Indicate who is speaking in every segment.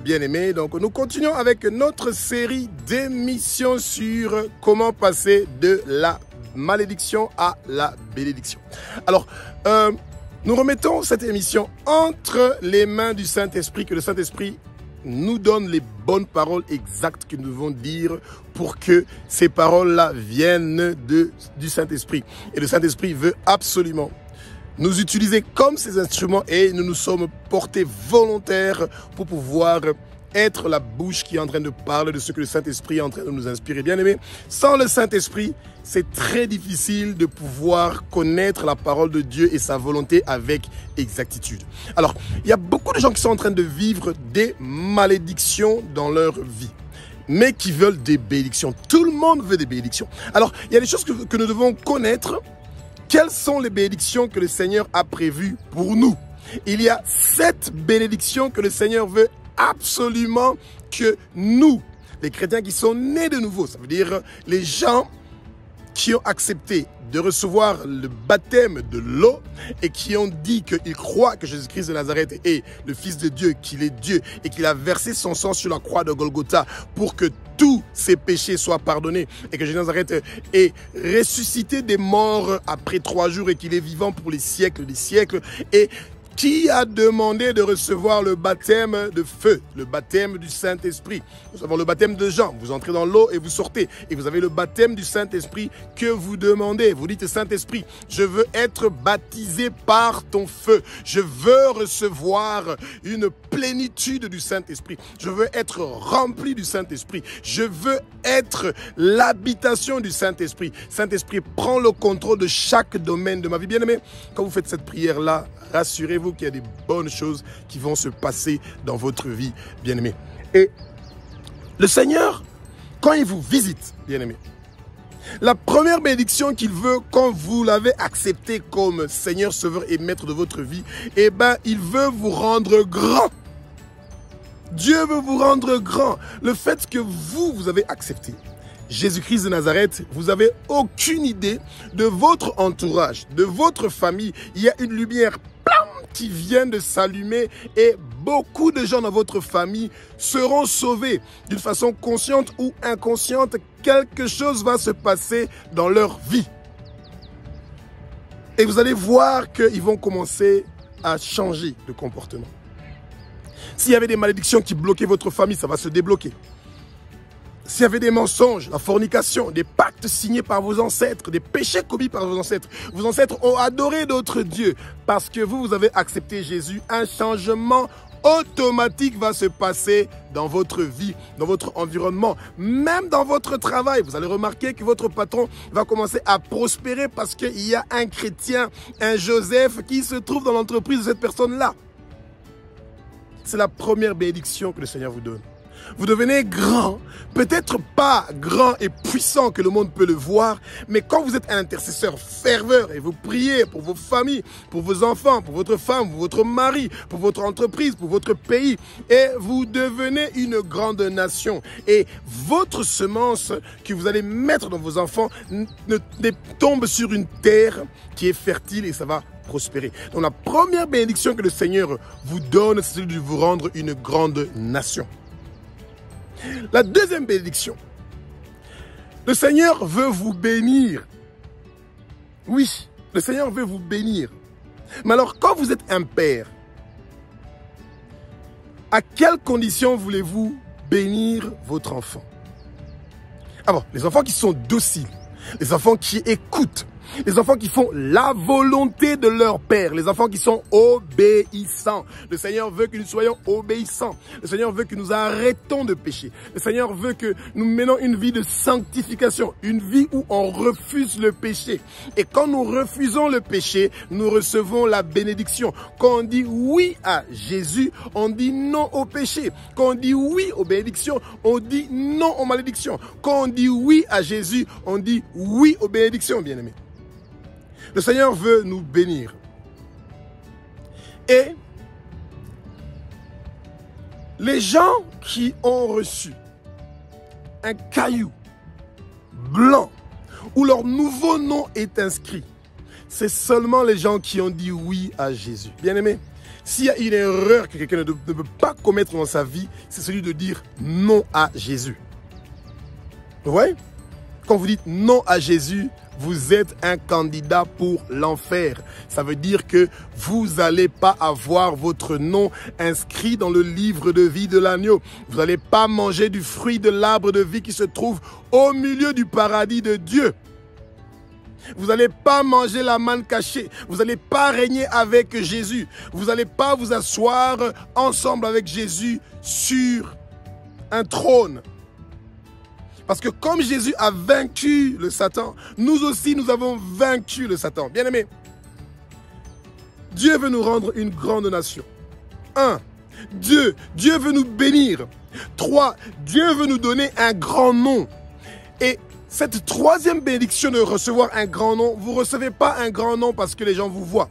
Speaker 1: bien-aimés. Donc, nous continuons avec notre série d'émissions sur comment passer de la malédiction à la bénédiction. Alors, nous remettons cette émission entre les mains du Saint-Esprit, que le Saint-Esprit nous donne les bonnes paroles exactes que nous devons dire pour que ces paroles-là viennent du Saint-Esprit. Et le Saint-Esprit veut absolument nous utiliser comme ces instruments et nous nous sommes portés volontaires pour pouvoir être la bouche qui est en train de parler de ce que le Saint-Esprit est en train de nous inspirer. Bien aimé, sans le Saint-Esprit, c'est très difficile de pouvoir connaître la parole de Dieu et sa volonté avec exactitude. Alors, il y a beaucoup de gens qui sont en train de vivre des malédictions dans leur vie, mais qui veulent des bénédictions. Tout le monde veut des bénédictions. Alors, il y a des choses que nous devons connaître. Quelles sont les bénédictions que le Seigneur a prévues pour nous? Il y a 7 bénédictions que le Seigneur veut absolument que nous, les chrétiens qui sont nés de nouveau, ça veut dire les gens qui ont accepté de recevoir le baptême de l'eau et qui ont dit qu'ils croient que Jésus-Christ de Nazareth est le Fils de Dieu, qu'il est Dieu et qu'il a versé son sang sur la croix de Golgotha pour que tous ses péchés soient pardonnés et que Jésus de Nazareth est ressuscité des morts après 3 jours et qu'il est vivant pour les siècles des siècles. Et qui a demandé de recevoir le baptême de feu, le baptême du Saint-Esprit? Nous avons le baptême de Jean. Vous entrez dans l'eau et vous sortez. Et vous avez le baptême du Saint-Esprit que vous demandez. Vous dites, Saint-Esprit, je veux être baptisé par ton feu. Je veux recevoir une plénitude du Saint-Esprit. Je veux être rempli du Saint-Esprit. Je veux être l'habitation du Saint-Esprit. Saint-Esprit, prends le contrôle de chaque domaine de ma vie. Bien-aimé, quand vous faites cette prière-là, rassurez-vous qu'il y a des bonnes choses qui vont se passer dans votre vie, bien-aimé. Et le Seigneur, quand il vous visite, bien-aimé, la première bénédiction qu'il veut quand vous l'avez accepté comme Seigneur, Sauveur et Maître de votre vie, eh bien, il veut vous rendre grand. Dieu veut vous rendre grand. Le fait que vous avez accepté Jésus-Christ de Nazareth, vous n'avez aucune idée de votre entourage, de votre famille. Il y a une lumière qui vient de s'allumer et beaucoup de gens dans votre famille seront sauvés d'une façon consciente ou inconsciente. Quelque chose va se passer dans leur vie. Et vous allez voir qu'ils vont commencer à changer de comportement. S'il y avait des malédictions qui bloquaient votre famille, ça va se débloquer. S'il y avait des mensonges, la fornication, des pactes signés par vos ancêtres, des péchés commis par vos ancêtres ont adoré d'autres dieux parce que vous avez accepté Jésus, un changement automatique va se passer dans votre vie, dans votre environnement, même dans votre travail. Vous allez remarquer que votre patron va commencer à prospérer parce qu'il y a un chrétien, un Joseph qui se trouve dans l'entreprise de cette personne-là. C'est la première bénédiction que le Seigneur vous donne. Vous devenez grand, peut-être pas grand et puissant que le monde peut le voir, mais quand vous êtes un intercesseur ferveur et vous priez pour vos familles, pour vos enfants, pour votre femme, pour votre mari, pour votre entreprise, pour votre pays, et vous devenez une grande nation. Et votre semence que vous allez mettre dans vos enfants tombe sur une terre qui est fertile et ça va prospérer. Donc la première bénédiction que le Seigneur vous donne, c'est de vous rendre une grande nation. La deuxième bénédiction, le Seigneur veut vous bénir. Oui, le Seigneur veut vous bénir. Mais alors, quand vous êtes un père, à quelles conditions voulez-vous bénir votre enfant? Ah bon, les enfants qui sont dociles, les enfants qui écoutent, les enfants qui font la volonté de leur Père, les enfants qui sont obéissants. Le Seigneur veut que nous soyons obéissants. Le Seigneur veut que nous arrêtons de pécher. Le Seigneur veut que nous menons une vie de sanctification, une vie où on refuse le péché. Et quand nous refusons le péché, nous recevons la bénédiction. Quand on dit oui à Jésus, on dit non au péché. Quand on dit oui aux bénédictions, on dit non aux malédictions. Quand on dit oui à Jésus, on dit oui aux bénédictions, bien-aimés. Le Seigneur veut nous bénir. Et les gens qui ont reçu un caillou blanc où leur nouveau nom est inscrit, c'est seulement les gens qui ont dit oui à Jésus. Bien-aimés, S'il y a une erreur que quelqu'un ne peut pas commettre dans sa vie, c'est celui de dire non à Jésus. Vous voyez? Quand vous dites non à Jésus, vous êtes un candidat pour l'enfer. Ça veut dire que vous n'allez pas avoir votre nom inscrit dans le livre de vie de l'agneau. Vous n'allez pas manger du fruit de l'arbre de vie qui se trouve au milieu du paradis de Dieu. Vous n'allez pas manger la manne cachée. Vous n'allez pas régner avec Jésus. Vous n'allez pas vous asseoir ensemble avec Jésus sur un trône. Parce que comme Jésus a vaincu le Satan, nous aussi nous avons vaincu le Satan. Bien-aimés, Dieu veut nous rendre une grande nation. 1. Dieu veut nous bénir. 3. Dieu veut nous donner un grand nom. Et cette troisième bénédiction de recevoir un grand nom, vous ne recevez pas un grand nom parce que les gens vous voient.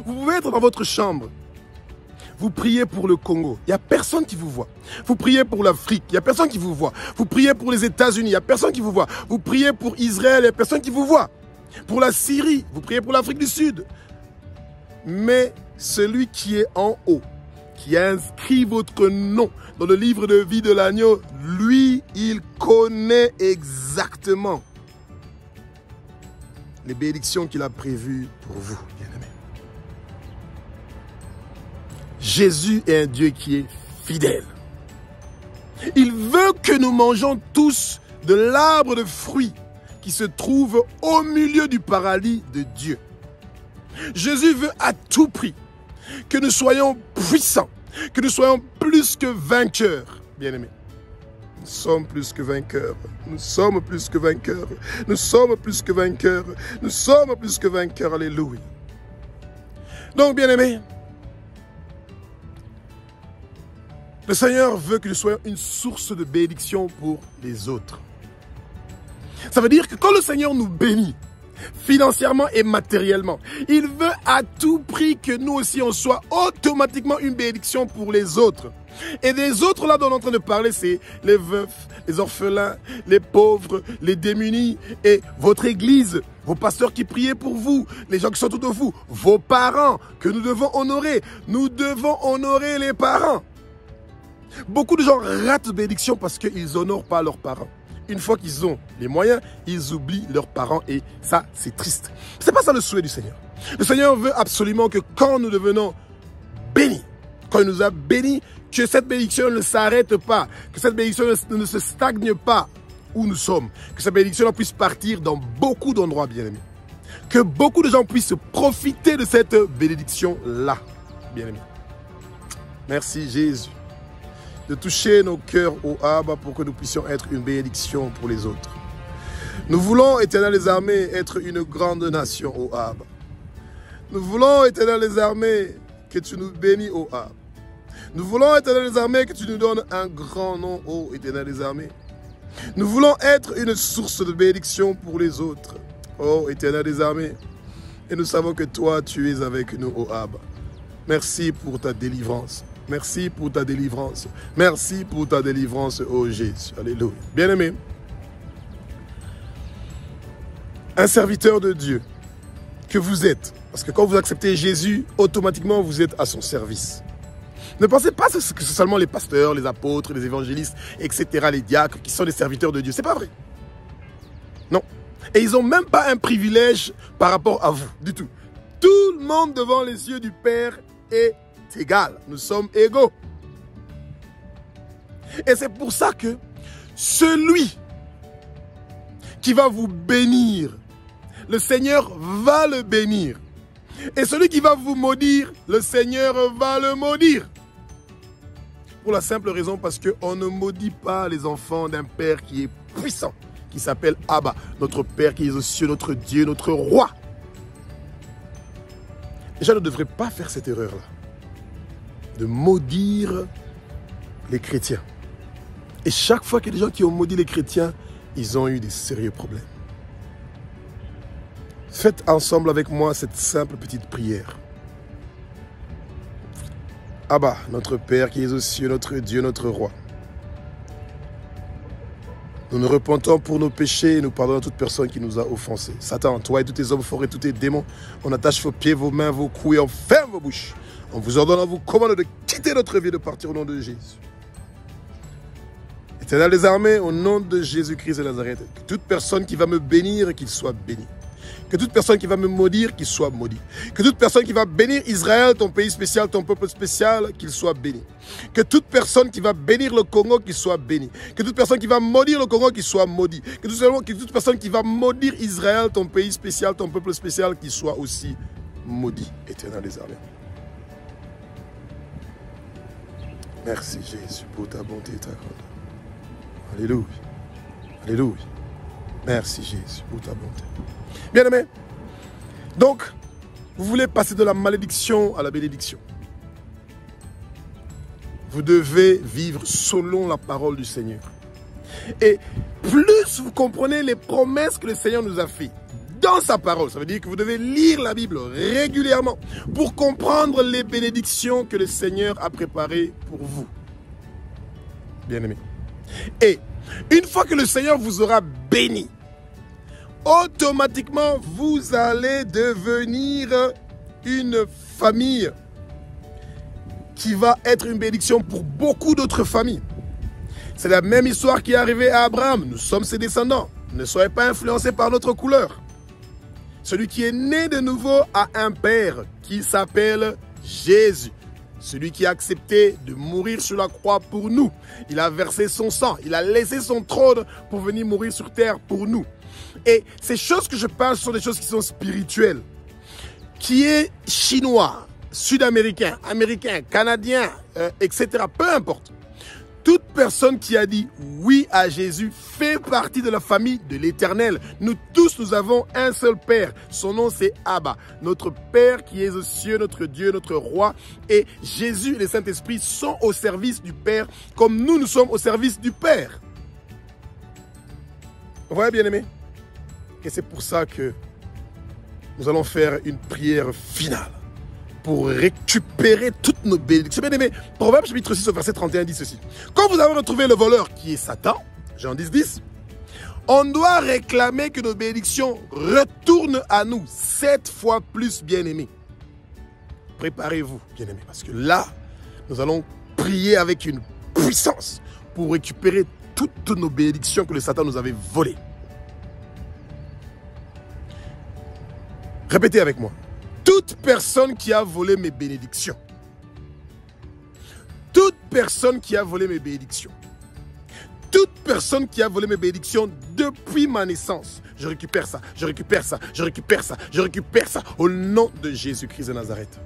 Speaker 1: Vous pouvez être dans votre chambre. Vous priez pour le Congo, il n'y a personne qui vous voit. Vous priez pour l'Afrique, il n'y a personne qui vous voit. Vous priez pour les États-Unis, il n'y a personne qui vous voit. Vous priez pour Israël, il n'y a personne qui vous voit. Pour la Syrie, vous priez pour l'Afrique du Sud. Mais celui qui est en haut, qui a inscrit votre nom dans le livre de vie de l'agneau, lui, il connaît exactement les bénédictions qu'il a prévues pour vous, bien-aimés. Jésus est un Dieu qui est fidèle. Il veut que nous mangeons tous de l'arbre de fruits qui se trouve au milieu du paradis de Dieu. Jésus veut à tout prix que nous soyons puissants, que nous soyons plus que vainqueurs, bien-aimés. Nous sommes plus que vainqueurs. Nous sommes plus que vainqueurs. Nous sommes plus que vainqueurs. Nous sommes plus que vainqueurs. Alléluia. Donc, bien-aimés, le Seigneur veut que nous soyons une source de bénédiction pour les autres. Ça veut dire que quand le Seigneur nous bénit, financièrement et matériellement, il veut à tout prix que nous aussi on soit automatiquement une bénédiction pour les autres. Et les autres là dont on est en train de parler, c'est les veufs, les orphelins, les pauvres, les démunis et votre église, vos pasteurs qui priaient pour vous, les gens qui sont autour de vous, vos parents que nous devons honorer. Nous devons honorer les parents. Beaucoup de gens ratent bénédiction parce qu'ils n'honorent pas leurs parents. Une fois qu'ils ont les moyens, ils oublient leurs parents et ça, c'est triste. Ce n'est pas ça le souhait du Seigneur. Le Seigneur veut absolument que quand nous devenons bénis, quand il nous a bénis, que cette bénédiction ne s'arrête pas, que cette bénédiction ne se stagne pas où nous sommes, que cette bénédiction puisse partir dans beaucoup d'endroits, bien-aimés. Que beaucoup de gens puissent profiter de cette bénédiction-là, bien-aimés. Merci Jésus de toucher nos cœurs au Abba pour que nous puissions être une bénédiction pour les autres. Nous voulons, Éternel des armées, être une grande nation au Abba. Nous voulons, Éternel des armées, que tu nous bénis au Abba. Nous voulons, Éternel des armées, que tu nous donnes un grand nom, ô Éternel des armées. Nous voulons être une source de bénédiction pour les autres, ô Éternel des armées. Et nous savons que toi, tu es avec nous, ô Abba. Merci pour ta délivrance. Merci pour ta délivrance. Merci pour ta délivrance, ô Jésus. Alléluia. Bien-aimé, un serviteur de Dieu que vous êtes, parce que quand vous acceptez Jésus, automatiquement vous êtes à son service. Ne pensez pas que c'est seulement les pasteurs, les apôtres, les évangélistes, etc., les diacres qui sont des serviteurs de Dieu. C'est pas vrai. Non. Et ils n'ont même pas un privilège par rapport à vous, du tout. Tout le monde devant les yeux du Père est égal. Nous sommes égaux. Et c'est pour ça que celui qui va vous bénir, le Seigneur va le bénir. Et celui qui va vous maudire, le Seigneur va le maudire. Pour la simple raison parce qu'on ne maudit pas les enfants d'un Père qui est puissant, qui s'appelle Abba, notre Père qui est aux cieux, notre Dieu, notre Roi. Les gens ne devraient pas faire cette erreur-là, de maudire les chrétiens. Et chaque fois qu'il y a des gens qui ont maudit les chrétiens, ils ont eu des sérieux problèmes. Faites ensemble avec moi cette simple petite prière. Abba, notre Père qui est aux cieux, notre Dieu, notre Roi. Nous nous repentons pour nos péchés et nous pardonnons à toute personne qui nous a offensés. Satan, toi et tous tes hommes forts et tous tes démons, on attache vos pieds, vos mains, vos couilles, on ferme vos bouches. On vous ordonne, on vous commande de quitter notre vie, de partir au nom de Jésus. Éternel des armées, au nom de Jésus-Christ de Nazareth, que toute personne qui va me bénir, qu'il soit béni. Que toute personne qui va me maudire, qu'il soit maudit. Que toute personne qui va bénir Israël, ton pays spécial, ton peuple spécial, qu'il soit béni. Que toute personne qui va bénir le Congo, qu'il soit béni. Que toute personne qui va maudire le Congo, qu'il soit maudit. Que toute personne qui va maudire Israël, ton pays spécial, ton peuple spécial, qu'il soit aussi maudit. Éternel des armées. Merci Jésus pour ta bonté et ta grandeur. Alléluia. Alléluia. Merci Jésus pour ta bonté. Bien-aimés, donc, vous voulez passer de la malédiction à la bénédiction. Vous devez vivre selon la parole du Seigneur. Et plus vous comprenez les promesses que le Seigneur nous a faites dans sa parole, ça veut dire que vous devez lire la Bible régulièrement pour comprendre les bénédictions que le Seigneur a préparées pour vous. Bien-aimés. Et une fois que le Seigneur vous aura béni, automatiquement, vous allez devenir une famille qui va être une bénédiction pour beaucoup d'autres familles. C'est la même histoire qui est arrivée à Abraham. Nous sommes ses descendants. Ne soyez pas influencés par notre couleur. Celui qui est né de nouveau a un père qui s'appelle Jésus. Celui qui a accepté de mourir sur la croix pour nous. Il a versé son sang. Il a laissé son trône pour venir mourir sur terre pour nous. Et ces choses que je parle sont des choses qui sont spirituelles. Qui est chinois, sud-américain, américain, canadien, etc. Peu importe. Toute personne qui a dit oui à Jésus fait partie de la famille de l'Éternel. Nous tous, nous avons un seul Père. Son nom, c'est Abba. Notre Père qui est aux cieux, notre Dieu, notre Roi. Et Jésus et le Saint-Esprit sont au service du Père, comme nous sommes au service du Père. Vous voyez, bien-aimés? Et c'est pour ça que nous allons faire une prière finale pour récupérer toutes nos bénédictions. Bien aimé, Proverbe chapitre 6 au verset 31 dit ceci. Quand vous avez retrouvé le voleur qui est Satan, Jean 10, on doit réclamer que nos bénédictions retournent à nous 7 fois plus, bien-aimés. Préparez-vous, bien-aimés, parce que là, nous allons prier avec une puissance pour récupérer toutes nos bénédictions que le Satan nous avait volées. Répétez avec moi. Toute personne qui a volé mes bénédictions. Toute personne qui a volé mes bénédictions. Toute personne qui a volé mes bénédictions depuis ma naissance. Je récupère ça, je récupère ça, je récupère ça, je récupère ça au nom de Jésus-Christ de Nazareth.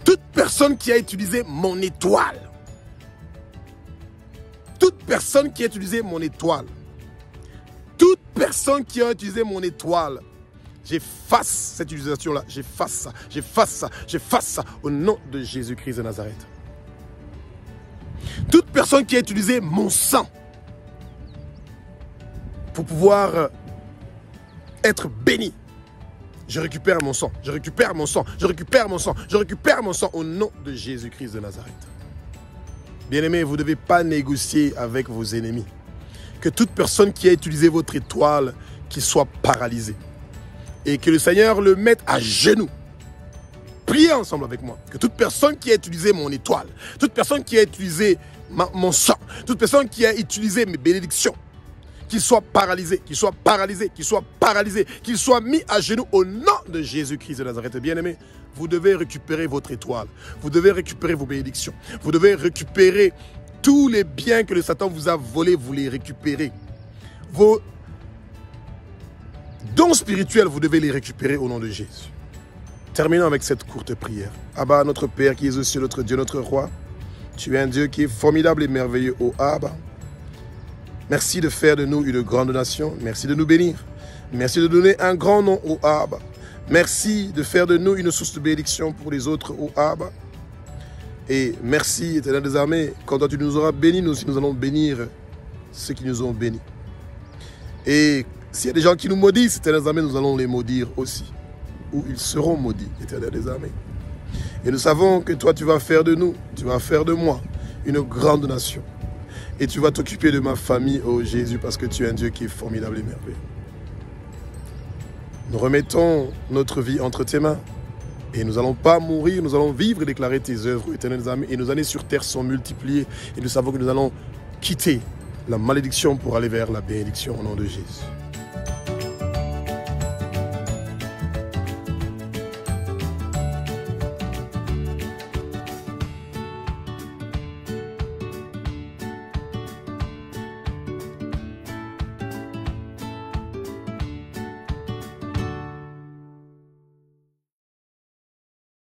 Speaker 1: Toute personne qui a utilisé mon étoile. Toute personne qui a utilisé mon étoile. Toute personne qui a utilisé mon étoile. J'efface cette utilisation-là, j'efface ça, j'efface ça, j'efface ça au nom de Jésus-Christ de Nazareth. Toute personne qui a utilisé mon sang pour pouvoir être béni, je récupère mon sang, je récupère mon sang, je récupère mon sang, je récupère mon sang au nom de Jésus-Christ de Nazareth. Bien-aimés, vous ne devez pas négocier avec vos ennemis. Que toute personne qui a utilisé votre étoile, qu'il soit paralysée. Et que le Seigneur le mette à genoux. Priez ensemble avec moi. Que toute personne qui a utilisé mon étoile, toute personne qui a utilisé mon sang, toute personne qui a utilisé mes bénédictions, qu'il soit paralysé, qu'il soit paralysé, qu'il soit paralysé, qu'il soit mis à genoux au nom de Jésus-Christ de Nazareth. Bien-aimés, vous devez récupérer votre étoile. Vous devez récupérer vos bénédictions. Vous devez récupérer tous les biens que le Satan vous a volés, vous les récupérez. Vos dons spirituels, vous devez les récupérer au nom de Jésus. Terminons avec cette courte prière. Abba, notre Père qui est aux cieux, notre Dieu, notre Roi. Tu es un Dieu qui est formidable et merveilleux, ô Abba. Merci de faire de nous une grande nation. Merci de nous bénir. Merci de donner un grand nom, ô Abba. Merci de faire de nous une source de bénédiction pour les autres, ô Abba. Et merci, Éternel des armées, quand toi tu nous auras bénis, nous aussi nous allons bénir ceux qui nous ont bénis. Et s'il y a des gens qui nous maudissent, Éternel des armées, nous allons les maudire aussi. Ou ils seront maudits, Éternel des armées. Et nous savons que toi, tu vas faire de nous, tu vas faire de moi une grande nation. Et tu vas t'occuper de ma famille, oh Jésus, parce que tu es un Dieu qui est formidable et merveilleux. Nous remettons notre vie entre tes mains. Et nous n'allons pas mourir, nous allons vivre et déclarer tes œuvres, éternelles âmes. Et nos années sur terre sont multipliées. Et nous savons que nous allons quitter la malédiction pour aller vers la bénédiction au nom de Jésus.